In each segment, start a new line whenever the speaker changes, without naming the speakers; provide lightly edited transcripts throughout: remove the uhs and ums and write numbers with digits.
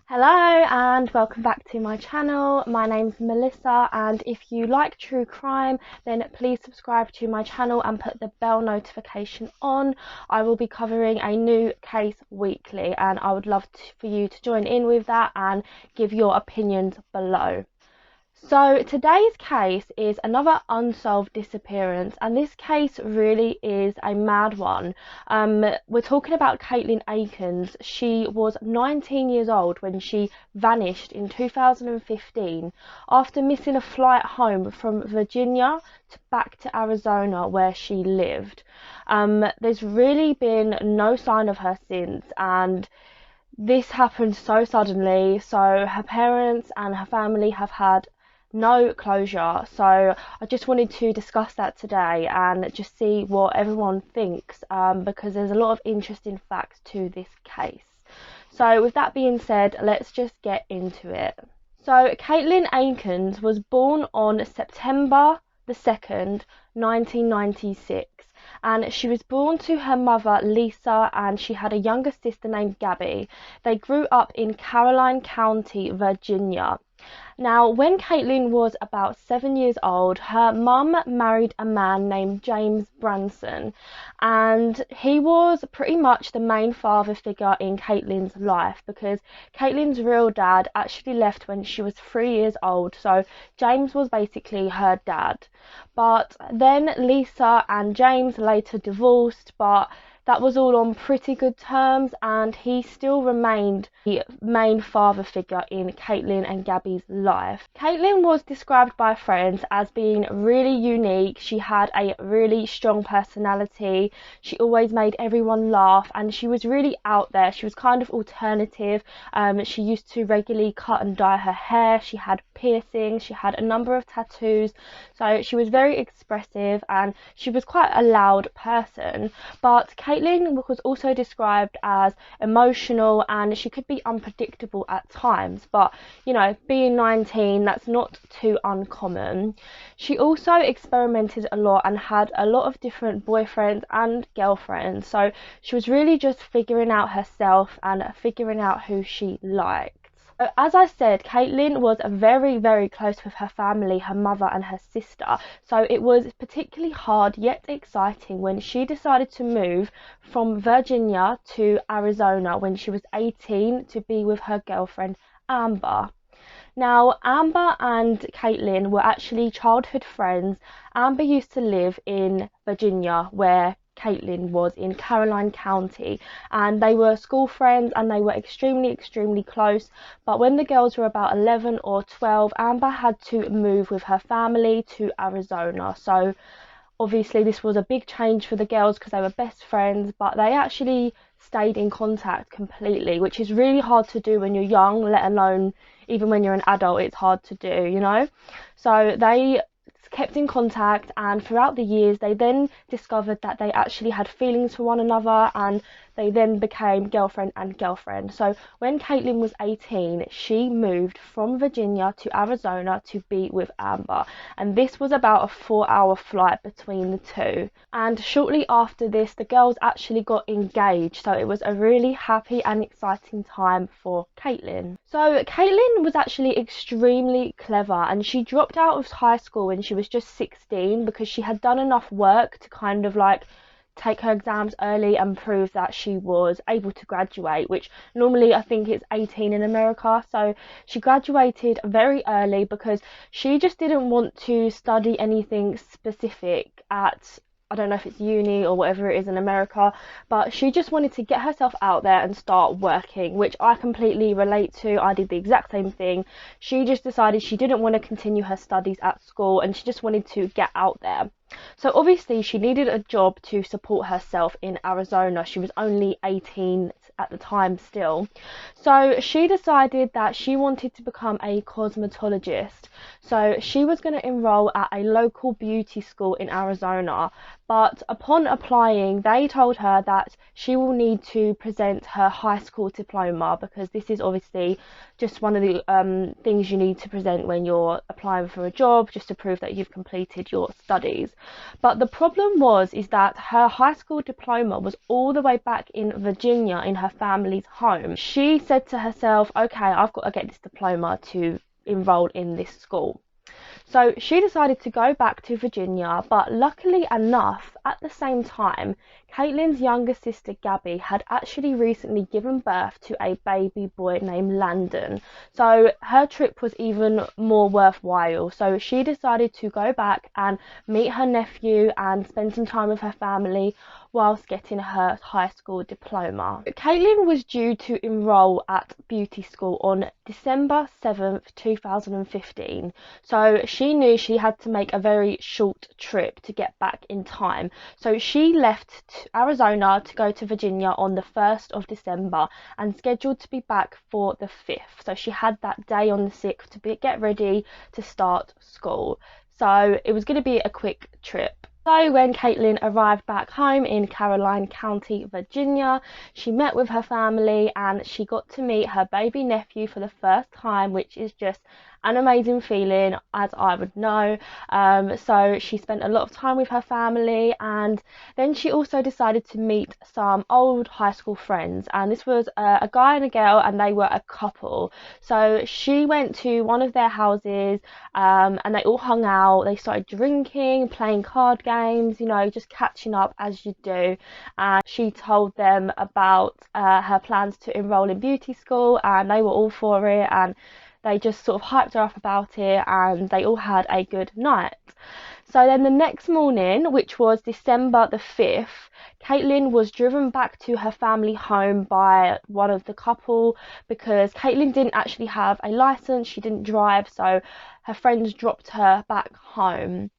Hello and welcome back to my channel. My name's Melissa, and if you like true crime then please subscribe to my channel and put the bell notification on. I will be covering a new case weekly and I would love for you to join in with that and give your opinions below. So today's case is another unsolved disappearance, and this case really is a mad one. We're talking about Katelin Akens. She was 19 years old when she vanished in 2015 after missing a flight home from Virginia back to Arizona where she lived. There's really been no sign of her since, and this happened so suddenly, so her parents and her family have had no closure. So I just wanted to discuss that today and just see what everyone thinks, because there's a lot of interesting facts to this case. So with that being said, let's just get into it. So Katelin Akens was born on September the 2nd, 1996, and she was born to her mother Lisa, and she had a younger sister named Gabi. They grew up in Caroline County, Virginia. Now, when Katelin was about 7 years old, her mum married a man named James Branson, and he was pretty much the main father figure in Katelin's life, because Katelin's real dad actually left when she was 3 years old, so James was basically her dad. But then Lisa and James later divorced, but that was all on pretty good terms, and he still remained the main father figure in Katelin and Gabi's life. Katelin was described by friends as being really unique. She had a really strong personality. She always made everyone laugh, and she was really out there. She was kind of alternative. She used to regularly cut and dye her hair. She had piercings. She had a number of tattoos. So she was very expressive, and she was quite a loud person. But Katelin was also described as emotional, and she could be unpredictable at times, but you know, being 19, that's not too uncommon. She also experimented a lot and had a lot of different boyfriends and girlfriends, so she was really just figuring out herself and figuring out who she liked. As I said, Katelin was very, very close with her family, her mother and her sister, so it was particularly hard yet exciting when she decided to move from Virginia to Arizona when she was 18 to be with her girlfriend Amber. Now, Amber and Katelin were actually childhood friends. Amber used to live in Virginia, where Katelin was in Caroline County, and they were school friends and they were extremely close. But when the girls were about 11 or 12, Amber had to move with her family to Arizona. So obviously this was a big change for the girls because they were best friends, but they actually stayed in contact completely, which is really hard to do when you're young, let alone even when you're an adult. It's hard to do, you know. So they kept in contact, and throughout the years they then discovered that they actually had feelings for one another, and they then became girlfriend and girlfriend. So when Katelin was 18, she moved from Virginia to Arizona to be with Amber, and this was about a 4-hour flight between the two. And shortly after this, the girls actually got engaged, so it was a really happy and exciting time for Katelin. So Katelin was actually extremely clever, and she dropped out of high school when she was just 16 because she had done enough work to kind of like take her exams early and prove that she was able to graduate, which normally I think it's 18 in America. So she graduated very early because she just didn't want to study anything specific at, I don't know if it's uni or whatever it is in America, but she just wanted to get herself out there and start working, which I completely relate to. I did the exact same thing. She just decided she didn't want to continue her studies at school and she just wanted to get out there. So obviously she needed a job to support herself in Arizona. She was only 18 at the time still. So she decided that she wanted to become a cosmetologist. So she was going to enroll at a local beauty school in Arizona. But upon applying, they told her that she will need to present her high school diploma, because this is obviously just one of the things you need to present when you're applying for a job, just to prove that you've completed your studies. But the problem is that her high school diploma was all the way back in Virginia in her family's home. She said to herself, okay, I've got to get this diploma to enroll in this school. So she decided to go back to Virginia, but luckily enough, at the same time, Caitlin's younger sister Gabi had actually recently given birth to a baby boy named Landon. So her trip was even more worthwhile. So she decided to go back and meet her nephew and spend some time with her family whilst getting her high school diploma. Katelin was due to enroll at beauty school on December 7th, 2015. So she knew she had to make a very short trip to get back in time. So she left Arizona to go to Virginia on the 1st of December and scheduled to be back for the 5th. So she had that day on the 6th to get ready to start school. So it was going to be a quick trip. So when Katelin arrived back home in Caroline County, Virginia, she met with her family and she got to meet her baby nephew for the first time, which is just an amazing feeling, as I would know. So she spent a lot of time with her family, and then she also decided to meet some old high school friends, and this was a guy and a girl, and they were a couple. So she went to one of their houses, and they all hung out. They started drinking, playing card games, you know, just catching up as you do. And she told them about her plans to enroll in beauty school, and they were all for it, and they just sort of hyped her up about it, and they all had a good night. So then the next morning, which was December the 5th, Katelin was driven back to her family home by one of the couple, because Katelin didn't actually have a license, she didn't drive, so her friends dropped her back home.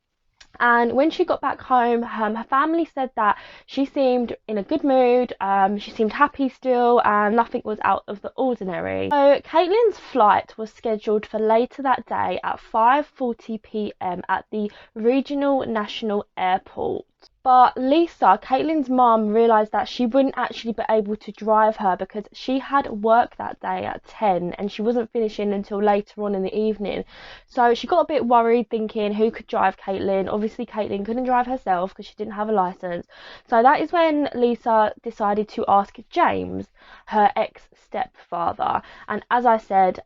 And when she got back home, her family said that she seemed in a good mood, she seemed happy still, and nothing was out of the ordinary. So Caitlin's flight was scheduled for later that day at 5:40 p.m. at the Regional National Airport. But Lisa, Caitlin's mum, realised that she wouldn't actually be able to drive her because she had work that day at 10 and she wasn't finishing until later on in the evening. So she got a bit worried, thinking who could drive Katelin. Obviously Katelin couldn't drive herself because she didn't have a licence. So that is when Lisa decided to ask James, her ex-stepfather. And as I said,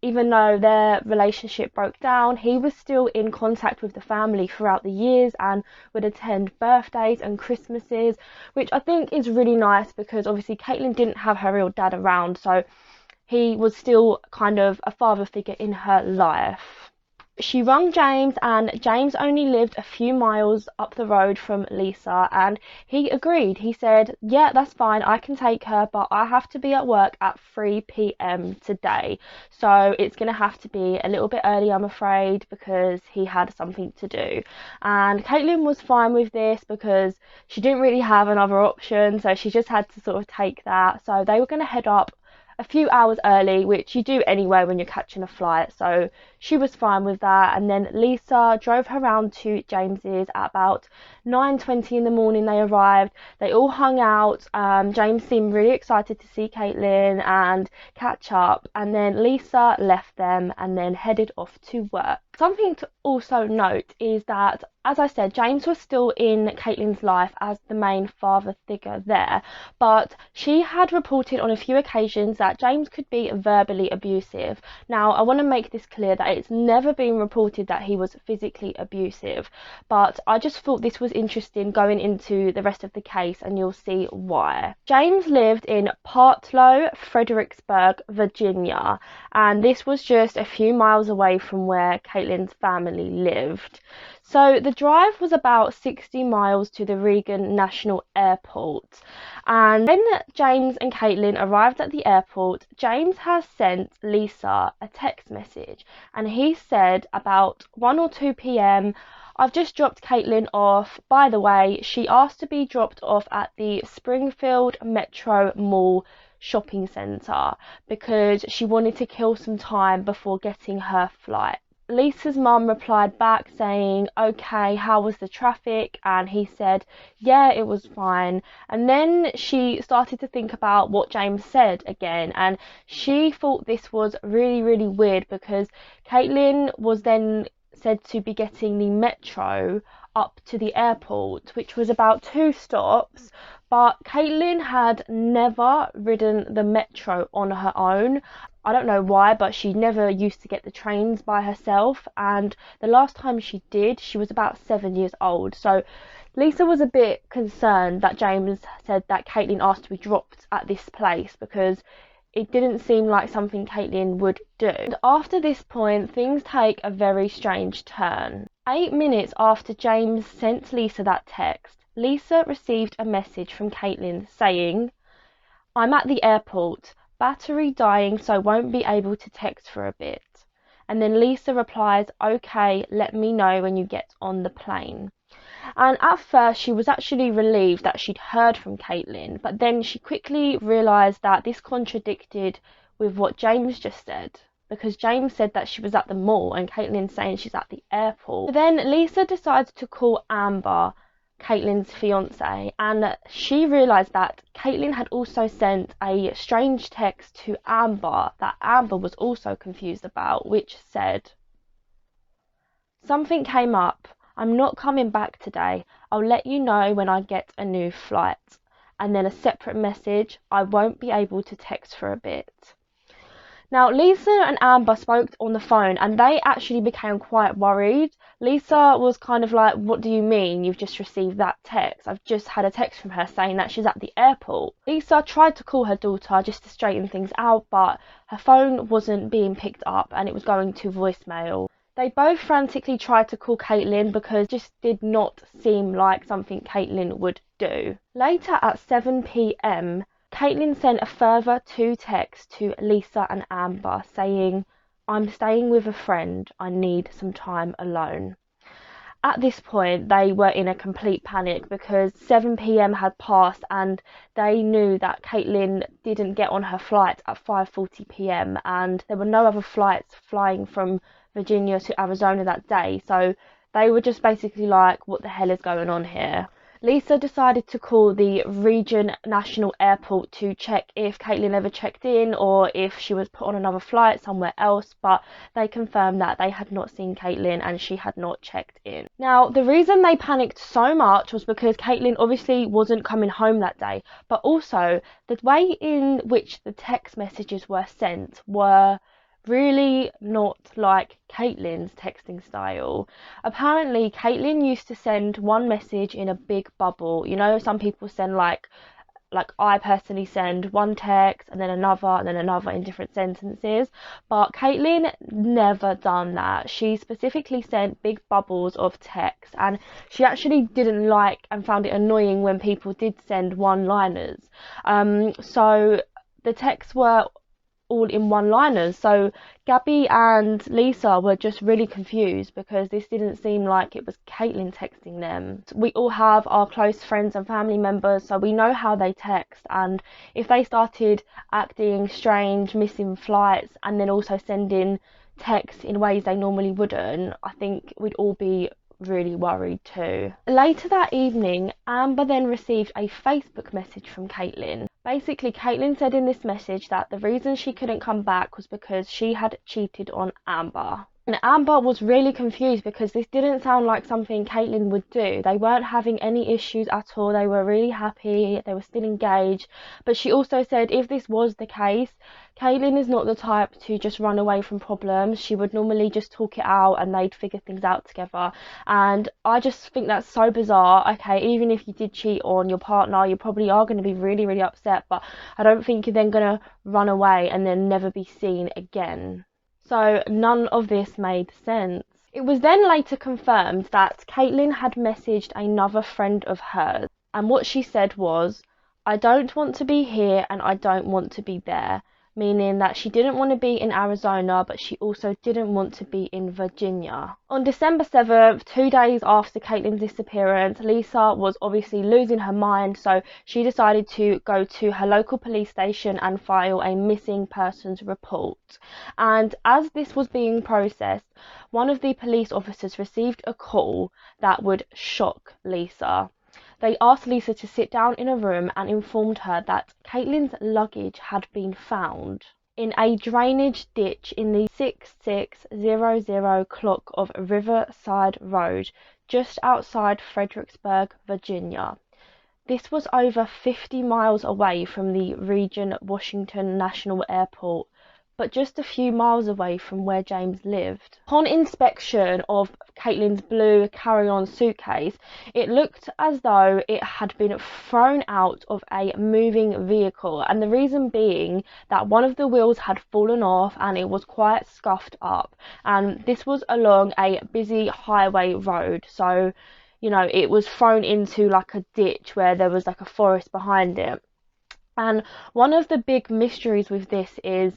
even though their relationship broke down, he was still in contact with the family throughout the years and would attend birthdays and Christmases, which I think is really nice, because obviously Katelin didn't have her real dad around, so he was still kind of a father figure in her life. She rang James, and James only lived a few miles up the road from Lisa, and he agreed. He said, yeah, that's fine, I can take her, but I have to be at work at 3 p.m. today, so it's going to have to be a little bit early, I'm afraid, because he had something to do. And Katelin was fine with this because she didn't really have another option, so she just had to sort of take that. So they were going to head up a few hours early, which you do anyway when you're catching a flight, so she was fine with that. And then Lisa drove her round to James's at about 9:20 in the morning. They arrived, they all hung out. James seemed really excited to see Katelin and catch up, and then Lisa left them and then headed off to work. Something to also note is that, as I said, James was still in Caitlin's life as the main father figure there, but she had reported on a few occasions that James could be verbally abusive. Now, I want to make this clear that it's never been reported that he was physically abusive, but I just thought this was interesting going into the rest of the case, and you'll see why. James lived in Partlow, Fredericksburg, Virginia, and this was just a few miles away from where Caitlin's family lived. So the drive was about 60 miles to the Reagan National Airport. And when James and Katelin arrived at the airport, James has sent Lisa a text message, and he said about 1 or 2 p.m, I've just dropped Katelin off. By the way, she asked to be dropped off at the Springfield Metro Mall shopping centre because she wanted to kill some time before getting her flight. Lisa's mum replied back saying, okay, how was the traffic? And he said, yeah, it was fine. And then she started to think about what James said again, and she thought this was really, really weird because Katelin was then said to be getting the metro up to the airport, which was about 2 stops, but Katelin had never ridden the metro on her own. I don't know why, but she never used to get the trains by herself, and the last time she did, she was about 7 years old. So Lisa was a bit concerned that James said that Katelin asked to be dropped at this place because it didn't seem like something Katelin would do. And after this point, things take a very strange turn. 8 minutes after James sent Lisa that text, Lisa received a message from Katelin saying, I'm at the airport, battery dying so won't be able to text for a bit. And then Lisa replies, okay, let me know when you get on the plane. And at first she was actually relieved that she'd heard from Katelin, but then she quickly realised that this contradicted with what James just said, because James said that she was at the mall and Katelin's saying she's at the airport. Then Lisa decides to call Amber, Katelin's fiance, and she realised that Katelin had also sent a strange text to Amber that Amber was also confused about, which said, something came up. I'm not coming back today. I'll let you know when I get a new flight. And then a separate message, I won't be able to text for a bit. Now, Lisa and Amber spoke on the phone and they actually became quite worried. Lisa was kind of like, what do you mean you've just received that text? I've just had a text from her saying that she's at the airport. Lisa tried to call her daughter just to straighten things out, but her phone wasn't being picked up and it was going to voicemail. They both frantically tried to call Katelin because it just did not seem like something Katelin would do. Later at 7 p.m, Katelin sent a further 2 texts to Lisa and Amber saying, I'm staying with a friend, I need some time alone. At this point, they were in a complete panic because 7 p.m. had passed and they knew that Katelin didn't get on her flight at 5:40 p.m. and there were no other flights flying from Virginia to Arizona that day, so they were just basically like, what the hell is going on here? Lisa decided to call the Region National Airport to check if Katelin ever checked in or if she was put on another flight somewhere else, but they confirmed that they had not seen Katelin and she had not checked in. Now, the reason they panicked so much was because Katelin obviously wasn't coming home that day, but also the way in which the text messages were sent were really not like Katelin's texting style. Apparently, Katelin used to send one message in a big bubble. You know, some people send like I personally send one text and then another in different sentences, but Katelin never done that. She specifically sent big bubbles of text, and she actually didn't like and found it annoying when people did send one-liners. So the texts were all in one-liners, so Gabi and Lisa were just really confused because this didn't seem like it was Katelin texting them. We all have our close friends and family members, so we know how they text, and if they started acting strange, missing flights and then also sending texts in ways they normally wouldn't, I think we'd all be really worried too. Later that evening, Amber then received a Facebook message from Katelin. Basically, Katelin said in this message that the reason she couldn't come back was because she had cheated on Amber. And Amber was really confused because this didn't sound like something Katelin would do. They weren't having any issues at all. They were really happy. They were still engaged. But she also said if this was the case, Katelin is not the type to just run away from problems. She would normally just talk it out and they'd figure things out together. And I just think that's so bizarre. Okay, even if you did cheat on your partner, you probably are going to be really, really upset. But I don't think you're then going to run away and then never be seen again. So none of this made sense. It was then later confirmed that Katelin had messaged another friend of hers, and what she said was, I don't want to be here and I don't want to be there. meaning that she didn't want to be in Arizona, but she also didn't want to be in Virginia. On December 7th, 2 days after Katelin's disappearance, Lisa was obviously losing her mind, so she decided to go to her local police station and file a missing persons report. And as this was being processed, one of the police officers received a call that would shock Lisa. They asked Lisa to sit down in a room and informed her that Katelin's luggage had been found in a drainage ditch in the 6600 clock of Riverside Road, just outside Fredericksburg, Virginia. This was over 50 miles away from the Regent Washington National Airport, but just a few miles away from where James lived. Upon inspection of Katelin's blue carry-on suitcase, it looked as though it had been thrown out of a moving vehicle, and the reason being that one of the wheels had fallen off and it was quite scuffed up, and this was along a busy highway road, so you know, it was thrown into like a ditch where there was like a forest behind it. And one of the big mysteries with this is,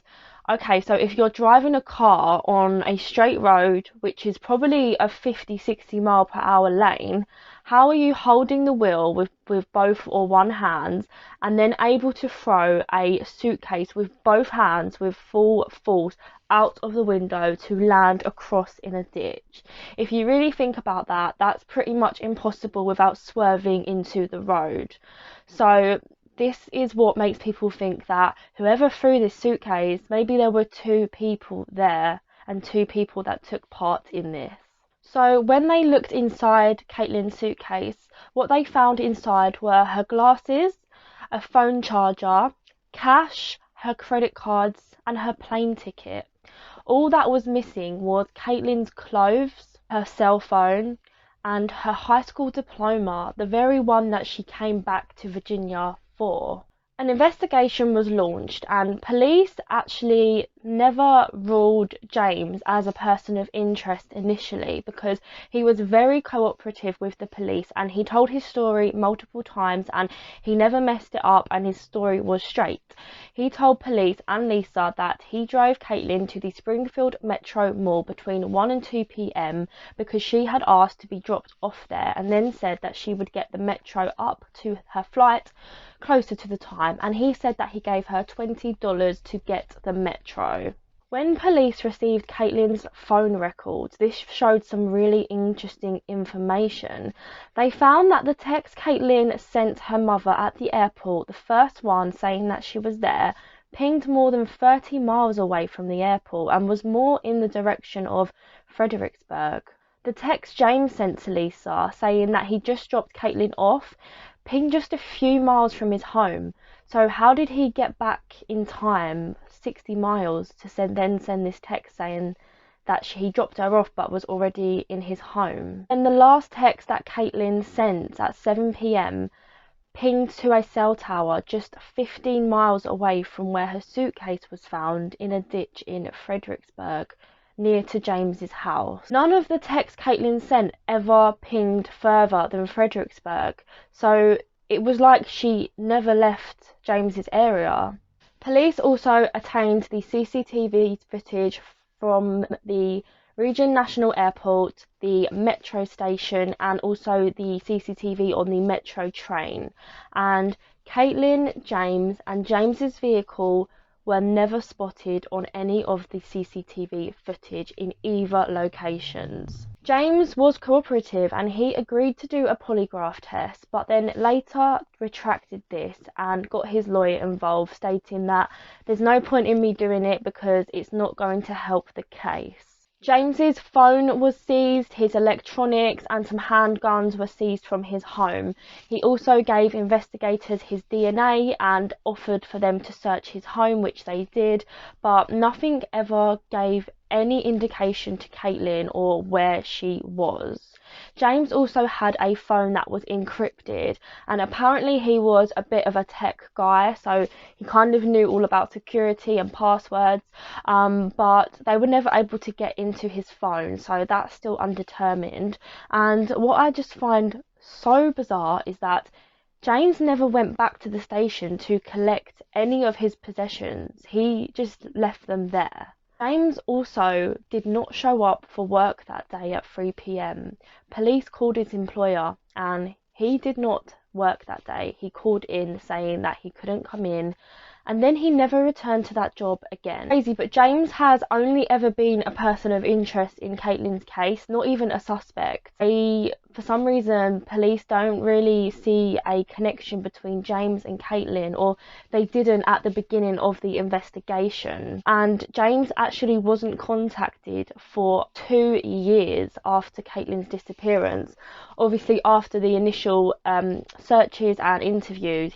okay, so if you're driving a car on a straight road, which is probably a 50-60 mile per hour lane, how are you holding the wheel with both or one hand and then able to throw a suitcase with both hands with full force out of the window to land across in a ditch? If you really think about that, that's pretty much impossible without swerving into the road. So this is what makes people think that whoever threw this suitcase, maybe there were two people there and two people that took part in this. So when they looked inside Katelin's suitcase, what they found inside were her glasses, a phone charger, cash, her credit cards and her plane ticket. All that was missing was Katelin's clothes, her cell phone and her high school diploma, the very one that she came back to Virginia for. An investigation was launched and police actually never ruled James as a person of interest initially because he was very cooperative with the police and he told his story multiple times and he never messed it up and his story was straight. He told police and Lisa that he drove Katelin to the Springfield Metro Mall between 1 and 2 p.m. because she had asked to be dropped off there and then said that she would get the Metro up to her flight closer to the time, and he said that he gave her $20 to get the Metro. When police received Katelin's phone records, this showed some really interesting information. They found that the text Katelin sent her mother at the airport, the first one saying that she was there, pinged more than 30 miles away from the airport and was more in the direction of Fredericksburg. The text James sent to Lisa saying that he just dropped Katelin off pinged just a few miles from his home. So how did he get back in time 60 miles to then send this text saying that he dropped her off but was already in his home? And the last text that Katelin sent at 7 p.m. pinged to a cell tower just 15 miles away from where her suitcase was found in a ditch in Fredericksburg, near to James's house. None of the texts Katelin sent ever pinged further than Fredericksburg, so it was like she never left James's area. Police also obtained the CCTV footage from the Regent National Airport, the metro station and also the CCTV on the metro train, and Katelin, James and James's vehicle were never spotted on any of the CCTV footage in either locations. James was cooperative and he agreed to do a polygraph test, but then later retracted this and got his lawyer involved, stating that there's no point in me doing it because it's not going to help the case. James's phone was seized, his electronics and some handguns were seized from his home. He also gave investigators his DNA and offered for them to search his home, which they did, but nothing ever gave any indication to Katelin or where she was. James also had a phone that was encrypted, and apparently he was a bit of a tech guy, so he kind of knew all about security and passwords, but they were never able to get into his phone, so that's still undetermined. And what I just find so bizarre is that James never went back to the station to collect any of his possessions. He just left them there. James also did not show up for work that day at 3 p.m. Police called his employer and he did not work that day. He called in saying that he couldn't come in, and then he never returned to that job again. Crazy, but James has only ever been a person of interest in Katelin's case, not even a suspect. For some reason, police don't really see a connection between James and Katelin, or they didn't at the beginning of the investigation. And James actually wasn't contacted for 2 years after Katelin's disappearance. Obviously, after the initial searches and interviews,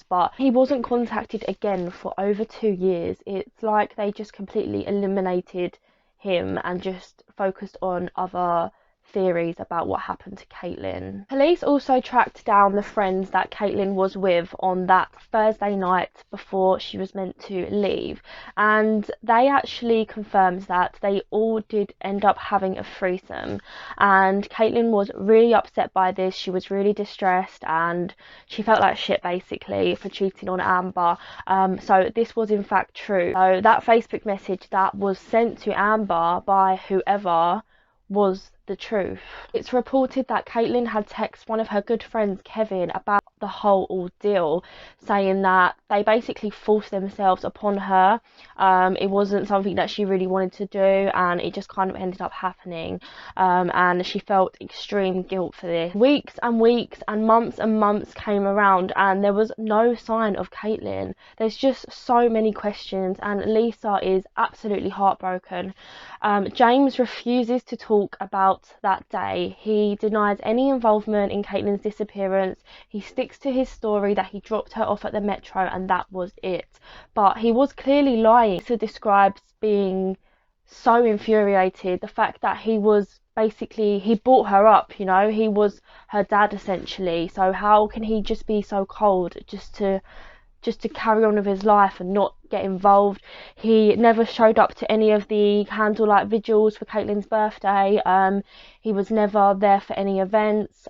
but he wasn't contacted again for over 2 years. It's like they just completely eliminated him and just focused on other theories about what happened to Katelin. Police also tracked down the friends that Katelin was with on that Thursday night before she was meant to leave, and they actually confirmed that they all did end up having a threesome, and Katelin was really upset by this. She was really distressed and she felt like shit basically for cheating on Amber. So this was in fact true. So that Facebook message that was sent to Amber by whoever was the truth. It's reported that Katelin had texted one of her good friends, Kevin, about the whole ordeal, saying that they basically forced themselves upon her. It wasn't something that she really wanted to do, and it just kind of ended up happening, and she felt extreme guilt for this. Weeks and weeks and months came around and there was no sign of Katelin. There's just so many questions, and Lisa is absolutely heartbroken. James refuses to talk about that day. He denies any involvement in Katelin's disappearance. He sticks to his story that he dropped her off at the metro and that was it. But he was clearly lying. Lisa describes being so infuriated. The fact that he brought her up, you know, he was her dad essentially. So how can he just be so cold just to carry on with his life and not get involved? He never showed up to any of the candlelight vigils for Katelin's birthday. He was never there for any events.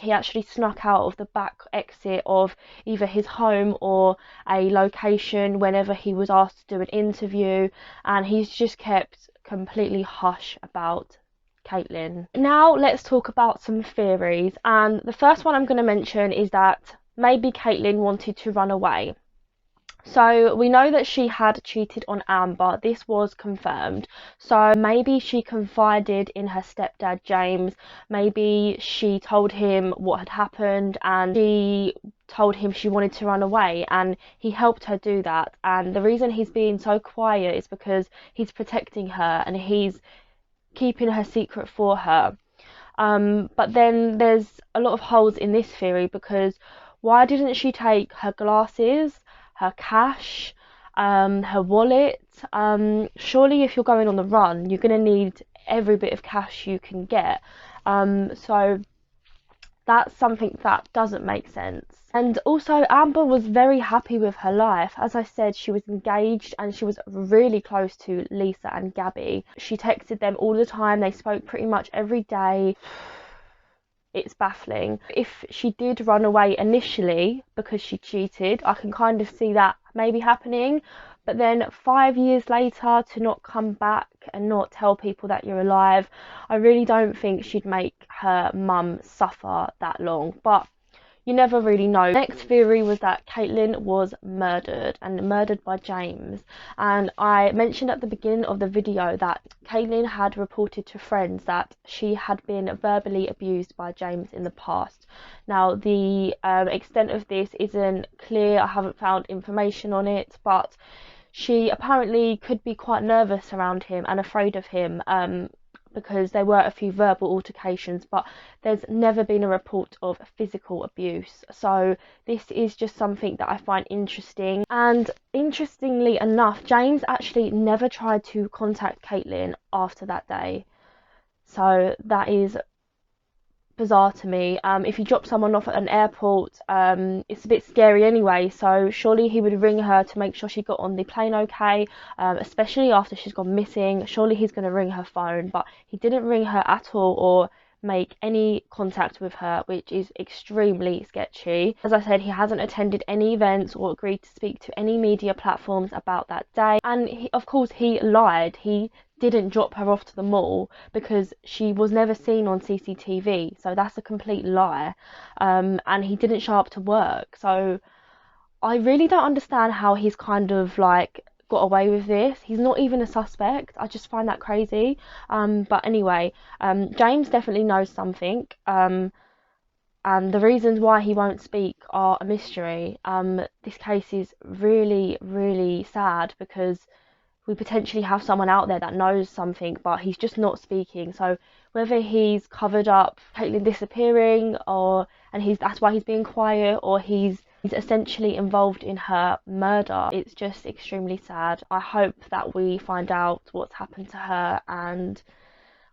He actually snuck out of the back exit of either his home or a location whenever he was asked to do an interview, and he's just kept completely hush about Katelin. Now let's talk about some theories, and the first one I'm going to mention is that maybe Katelin wanted to run away. So we know that she had cheated on Amber. This was confirmed. So maybe she confided in her stepdad James. Maybe she told him what had happened and she told him she wanted to run away, and he helped her do that. And the reason he's being so quiet is because he's protecting her and he's keeping her secret for her. But then there's a lot of holes in this theory, because why didn't she take her glasses, her cash, her wallet? Surely if you're going on the run, you're going to need every bit of cash you can get. So that's something that doesn't make sense. And also, Amber was very happy with her life. As I said, she was engaged and she was really close to Lisa and Gabi. She texted them all the time. They spoke pretty much every day. It's baffling. If she did run away initially because she cheated, I can kind of see that maybe happening. But then 5 years later, to not come back and not tell people that you're alive, I really don't think she'd make her mum suffer that long. But you never really know. The next theory was that Katelin was murdered, and murdered by James. And I mentioned at the beginning of the video that Katelin had reported to friends that she had been verbally abused by James in the past. Now, the extent of this isn't clear. I haven't found information on it, but she apparently could be quite nervous around him and afraid of him, because there were a few verbal altercations, but there's never been a report of physical abuse. So this is just something that I find interesting. And interestingly enough, James actually never tried to contact Katelin after that day. So that is bizarre to me. If you drop someone off at an airport, it's a bit scary anyway, so surely he would ring her to make sure she got on the plane okay, especially after she's gone missing. Surely he's going to ring her phone, but he didn't ring her at all or make any contact with her, which is extremely sketchy. As I said, he hasn't attended any events or agreed to speak to any media platforms about that day, and of course he lied. He didn't drop her off to the mall because she was never seen on CCTV, so that's a complete lie. And he didn't show up to work, so I really don't understand how he's kind of like got away with this. He's not even a suspect. I just find that crazy. But anyway, James definitely knows something. And the reasons why he won't speak are a mystery. This case is really, really sad because we potentially have someone out there that knows something, but he's just not speaking. So whether he's covered up Katelin disappearing, or that's why he's being quiet, or he's essentially involved in her murder, it's just extremely sad. I hope that we find out what's happened to her, and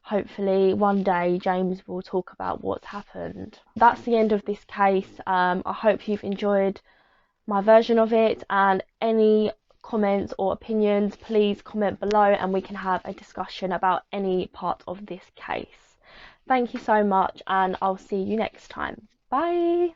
hopefully one day James will talk about what's happened. That's the end of this case. I hope you've enjoyed my version of it, and any comments or opinions, please comment below and we can have a discussion about any part of this case. Thank you so much, and I'll see you next time. Bye.